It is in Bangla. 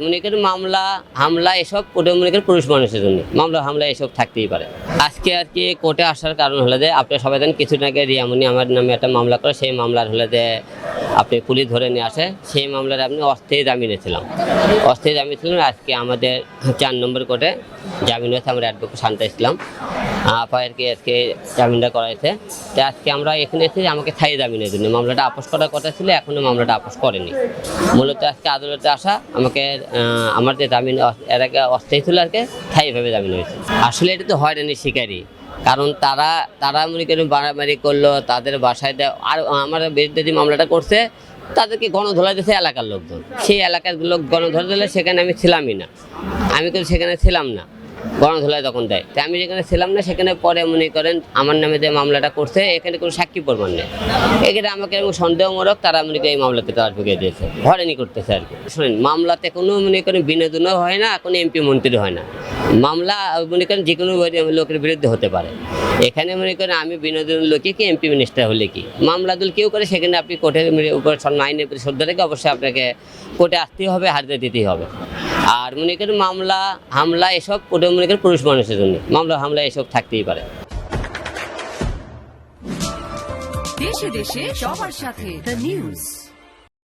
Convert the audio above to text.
মনে করেন মামলা হামলা এসব ওটা মনে করেন পুরুষ মানুষের জন্য মামলা হামলা এসব থাকতেই পারে। আজকে আর কি কোর্টে আসার কারণ হলো যে আপনি সবাই জানেন কিছুদিন আগে রিয়ামণি আমার নামে একটা মামলা করে, সেই মামলার হলে যে আপনি পুলিশ ধরে নিয়ে আসে, সেই মামলার আপনি অস্থায়ী জামিনে ছিলাম। অস্থায়ী জামিন ছিলাম, আজকে আমাদের 4 নম্বর কোর্টে জামিন হয়েছে। আমরা অ্যাডভোকেট শান্তা ইসলাম আপায়েরকে আজকে জামিনটা করাইছে। তো আজকে আমরা এখানে এসেছি আমাকে স্থায়ী জামিনের জন্য। মামলাটা আপোস করার কথা ছিল, এখনও মামলাটা আপোস করেনি। মূলত আজকে আদালতে আসা আমাকে আমার যে জামিন এর আগে অস্থায়ী ছিল আর কি স্থায়ীভাবে জামিন হয়েছে। আসলে এটা তো হয়রানির শিকারই, কারণ তারা মনে করেন মারামারি করলো, তাদের বাসায় আর আমার বিরুদ্ধে যে মামলাটা করছে তাদেরকে গণধোলাই দিয়েছে এলাকার লোকজন। সেই এলাকার লোক গণধোলাই দিলে সেখানে আমি ছিলামই না, আমি কিন্তু সেখানে ছিলাম না। গণধোলাই তখন দেয়, তাই আমি যেখানে ছিলাম না সেখানে পরে মনে করেন আমার নামে যে মামলাটা করছে এখানে কোনো সাক্ষী প্রমাণ নেই। এখানে আমাকে সন্দেহমূলক তারা মনে করেন এই মামলাতে তারা ঢুকিয়ে দিয়েছে, হয়রানি করতেছে আর কি। শোনেন, মামলাতে কোনো মনে করেন বিনোদনও হয় না, কোনো এমপি মন্ত্রী হয় না। মামলা মনে করেন যে কোনো লোকের বিরুদ্ধে হতে পারে। এখানে মনে করেন আমি বিনোদন লোকে কি এমপি মিনিস্টার হলে কি মামলা দুল কেউ করে, সেখানে আপনি কোর্টের উপর আইনের প্রতি শ্রদ্ধা রেখে অবশ্যই আপনাকে কোর্টে আসতেই হবে, হাজিরা দিতেই হবে। আর মনে করেন মামলা হামলা এসব ওটা মনে করেন পুরুষ মানুষের জন্য মামলা হামলা এসব থাকতেই পারে। দেশে দেশে সবার সাথে দ্য নিউজ।